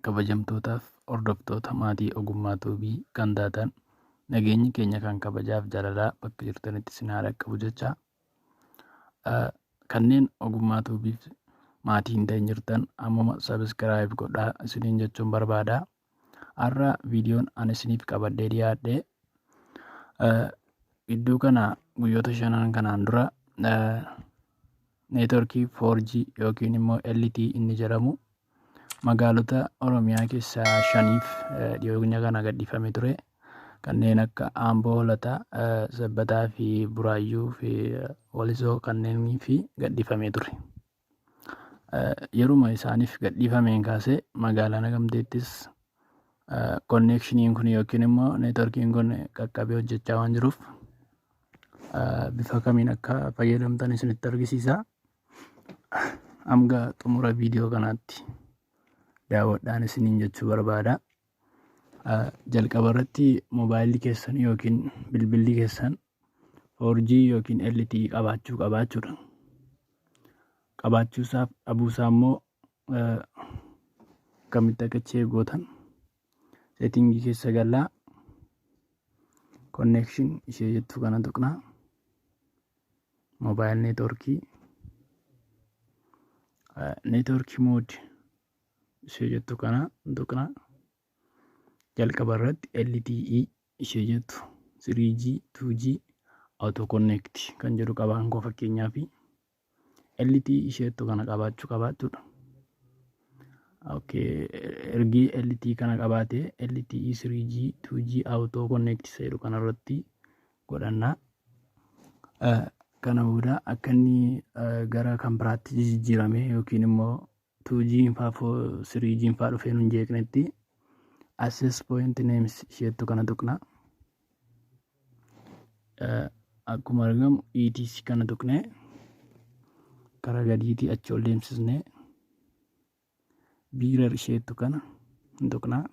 kabajamtootaaf hordoftoota maatii ogummaa tuubii kan taatan nageenyi keenya kan kabajaaf jaalalaa bakka jirtanitti isin haa dhaqqabu jecha kanneen ogummaa tuubiif maatii hin ta'in jirtan ammuma sabiskiraayib godhaa isiniin jechuun barbaada. Har'a viidiyoon ani isiniif qabadhee dhiyaadhe iddoo kana guyyoota 5 kanaan dura neetworkii 4G yookiin immoo LTE inni jedhamu magaalota Oromiyaa keessaa 5f dhiyoogna kana gadhiifamee ture. Kanneen akka Amboo, Hoolataa, Sabbataa fi Buraayyuu fi Walisoo kanneenii fi gadhiifamee ture. Yeruma isaaniif gadhiifameen kaasee magaalaa Naqamteettis konneekshiniin kun yookiin immoo neetworkiin kun qaqqabee hojjechaa waan jiruuf bifa kamiin akka fayyadamtan isinitti argisiisa. Hanga xumura viidiyoo kanaatti daawwadhaan isiniin jechuu barbaada. Jalqaba irratti moobaayilli keessan yookiin bilbilli keessan 4G yookiin LTE qabaachuu qabaachuudha. Qabaachuusaaf dhabuusaa immoo akkamitti akka cheekootan seetingii keessa galaa connection ishee jettu kana tuqnaa. Mobile networkii network mode ishee jettu kana tuqnaa. Jalqaba irratti LTE ishee jettu 3G 2G auto connect kan jedhu qabaan koo fakkeenyaaf LTE isheettu kana qabaachuu qabaachuudha. Ergi LTE kana qabaatee LTE 3G 2G auto connect jedhu kana irratti godhannaa. Kana booda akka inni gara kan biraatti jijjiirame yookiin immoo 2G faa 3G faa dhufee nun jeeqnetti access point names isheettu kana tuqnaa. Akkuma argamu ETC kana tuqnee karaa gadiitii achi ol deemsisnee biirar isheettu kana tuqnaa.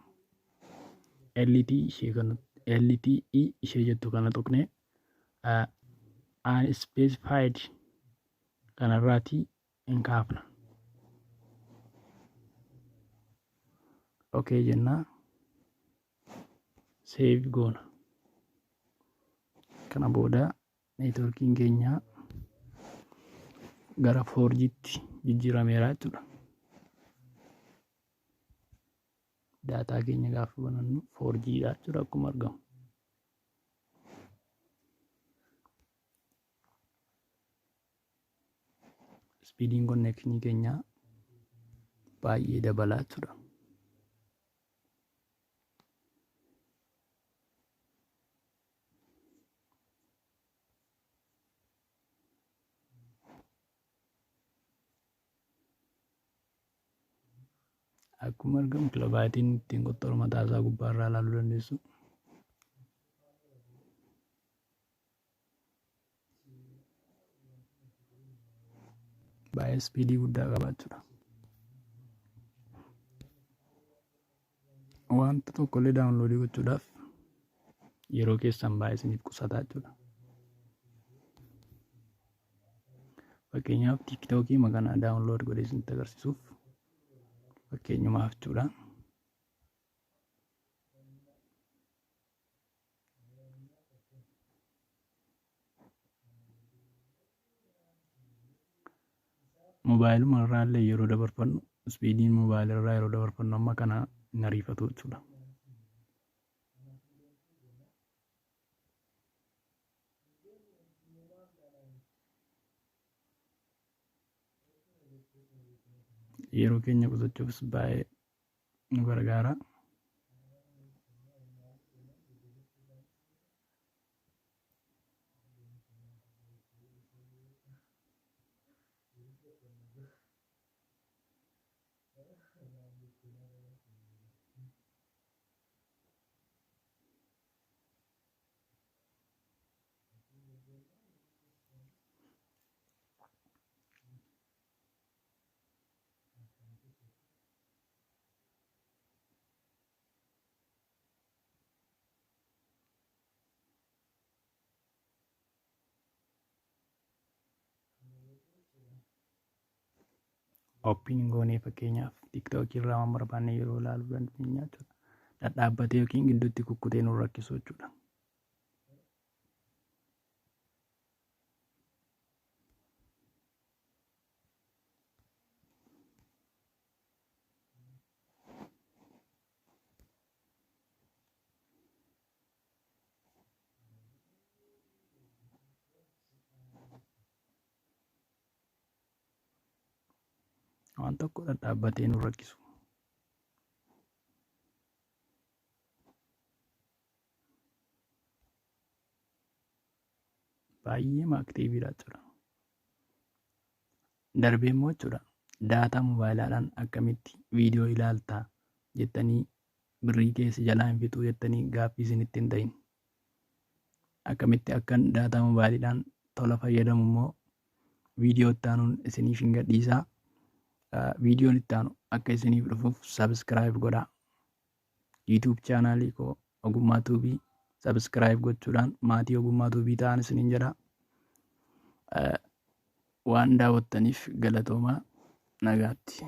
LTE ishee jettu kana tuqnee unspecified kanarraatii hin kaafna. Okay jennaa. Save goona. Kana booda neetworkiin keenya gara 4G'tti jijjiirameera jechuudha. Daataa keenya gaafa banannu 4G'dha jechuudha akkuma argamu. Speediin connection keenya baay'ee dabalaa jechuudha. Akkuma argamu kilobaayitiin ittiin qoxxoru mataa isaa gubbaarraa ilaaluu dandeessu. Baay'ee speedii guddaa qabaachuudha. Wanta tokkollee daawunloodii gochuudhaaf yeroo keessan baay'ee isiniif qusataa jechuudha. Fakkeenyaaf TikTokii maqaa daawunlood godhee isinitti agarsiisuuf fakkeenyumaaf jechuudha. Moobaayiluma irraa illee yeroo dabarfannu speediin moobaayilii irraa yeroo dabarfannu amma kana hin ariifatu jechuudha. Yeroo keenya qusachuufis baay'ee nu gargaara. ooppiin hin goonee fakkeenyaaf tiktookii irraa waan barbaanne yeroo ilaaluu dandeenya jechuudha. Dhadhaabbatee yookiin gidduutti kukkutee nu rakkisu jechuudha. Waan tokko dhadhaabbatee nu rakkisu. Baay'ee aktiiviidha jechuudha. Darbee immoo jechuudha daataa moobaayiliidhaan akkamitti viidiyoo ilaaltaa jettanii birrii keessa jalaa hin fixuu jettanii gaaffii isinitti hin ta'in. Akkamitti akkan daataa moobaayiliidhaan tola fayyadamu immoo viidiyoo itti aanuun isiniif hin gadhiisaa. Viidiyoon itti aanu akka isiniif dhufuuf sabiskiraayib godhaa. YouTube chaanaalii koo Ogummaa Tuubii sabiskiraayib gochuudhaan maatii Ogummaa Tuubii ta'an isiniin jedha. Waan daawwattaniif galatoomaa. Nagaatti.